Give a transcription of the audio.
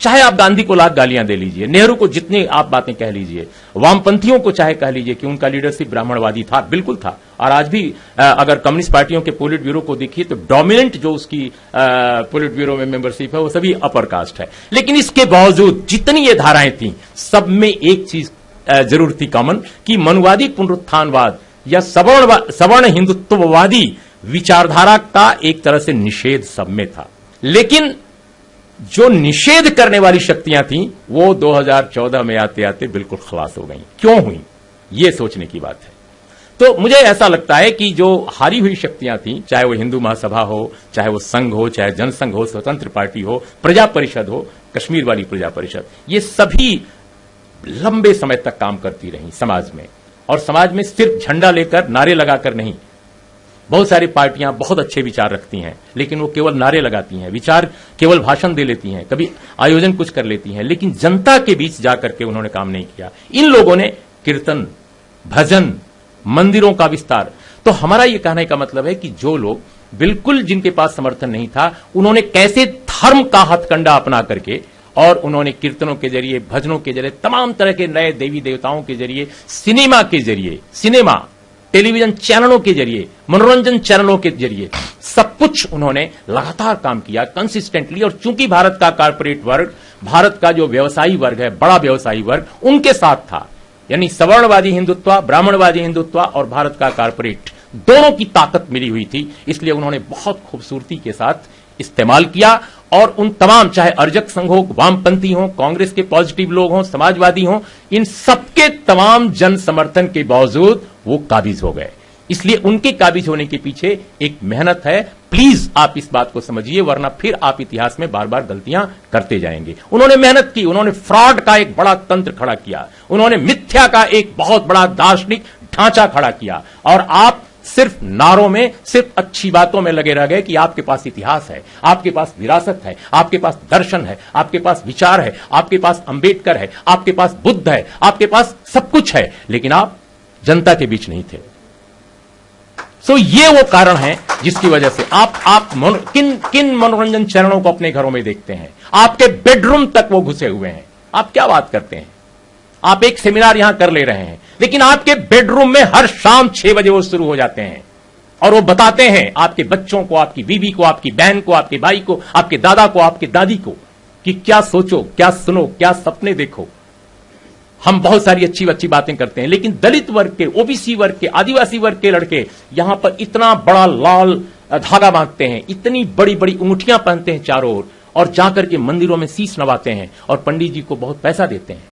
चाहे आप गांधी को लाख गालियां दे लीजिए, नेहरू को जितनी आप बातें कह लीजिए, वामपंथियों को चाहे कह लीजिए कि उनका लीडरशिप ब्राह्मणवादी था, बिल्कुल था। और आज भी अगर कम्युनिस्ट पार्टियों के पोलिट ब्यूरो को देखिए तो डोमिनेंट जो उसकी पोलिट ब्यूरो में मेंबरशिप है वो सभी अपर कास्ट है। लेकिन इसके बावजूद जितनी ये धाराएं थी, सब में एक चीज जरूर थी कॉमन, कि मनुवादी पुनरुत्थानवाद या सवर्ण हिंदुत्ववादी विचारधारा का एक तरह से निषेध सब में था। लेकिन जो निषेध करने वाली शक्तियां थीं वो 2014 में आते आते बिल्कुल खलास हो गई। क्यों हुई, ये सोचने की बात है। तो मुझे ऐसा लगता है कि जो हारी हुई शक्तियां थीं, चाहे वो हिंदू महासभा हो, चाहे वो संघ हो, चाहे जनसंघ हो, स्वतंत्र पार्टी हो, प्रजा परिषद हो, कश्मीर वाली प्रजा परिषद, ये सभी लंबे समय तक काम करती रही समाज में। और समाज में सिर्फ झंडा लेकर, नारे लगाकर नहीं। बहुत सारी पार्टियां बहुत अच्छे विचार रखती हैं, लेकिन वो केवल नारे लगाती हैं, विचार केवल भाषण दे लेती हैं, कभी आयोजन कुछ कर लेती हैं, लेकिन जनता के बीच जाकर के उन्होंने काम नहीं किया। इन लोगों ने कीर्तन, भजन, मंदिरों का विस्तार। तो हमारा यह कहने का मतलब है कि जो लोग बिल्कुल जिनके पास समर्थन नहीं था, उन्होंने कैसे धर्म का हथकंडा अपना करके और उन्होंने कीर्तनों के जरिए, भजनों के जरिए, तमाम तरह के नए देवी देवताओं के जरिए, सिनेमा के जरिए, टेलीविजन चैनलों के जरिए, मनोरंजन चैनलों के जरिए सब कुछ उन्होंने लगातार काम किया कंसिस्टेंटली। और चूंकि भारत का कॉर्पोरेट वर्ग, भारत का जो व्यवसायी वर्ग है, बड़ा व्यवसायी वर्ग उनके साथ था, यानी सवर्णवादी हिंदुत्व, ब्राह्मणवादी हिंदुत्व और भारत का कॉर्पोरेट दोनों की ताकत मिली हुई थी। इसलिए उन्होंने बहुत खूबसूरती के साथ इस्तेमाल किया और उन तमाम, चाहे अर्जक संघ हो, वामपंथी हो, कांग्रेस के पॉजिटिव लोग हों, समाजवादी हों, इन सबके तमाम जन समर्थन के बावजूद वो काबिज हो गए। इसलिए उनके काबिज होने के पीछे एक मेहनत है। प्लीज आप इस बात को समझिए, वरना फिर आप इतिहास में बार बार गलतियां करते जाएंगे। उन्होंने मेहनत की, उन्होंने फ्रॉड का एक बड़ा तंत्र खड़ा किया, उन्होंने मिथ्या का एक बहुत बड़ा दार्शनिक ढांचा खड़ा किया। और आप सिर्फ नारों में, सिर्फ अच्छी बातों में लगे रह गए कि आपके पास इतिहास है, आपके पास विरासत है, आपके पास दर्शन है, आपके पास विचार है, आपके पास अंबेडकर है, आपके पास बुद्ध है, आपके पास सब कुछ है, लेकिन आप जनता के बीच नहीं थे। सो ये वो कारण है जिसकी वजह से आप किन मनोरंजन चैनलों को अपने घरों में देखते हैं, आपके बेडरूम तक वो घुसे हुए हैं। आप क्या बात करते हैं, आप एक सेमिनार यहां कर ले रहे हैं, लेकिन आपके बेडरूम में हर शाम 6 बजे वो शुरू हो जाते हैं और वो बताते हैं आपके बच्चों को, आपकी बीवी को, आपकी बहन को, आपके भाई को, आपके दादा को, आपके दादी को कि क्या सोचो, क्या सुनो, क्या सपने देखो। हम बहुत सारी अच्छी अच्छी बातें करते हैं, लेकिन दलित वर्ग के, ओबीसी वर्ग के, आदिवासी वर्ग के लड़के यहां पर इतना बड़ा लाल धागा बांधते हैं, इतनी बड़ी बड़ी अंगूठियां पहनते हैं चारों ओर, और जाकर के मंदिरों में शीश नवाते हैं और पंडित जी को बहुत पैसा देते हैं।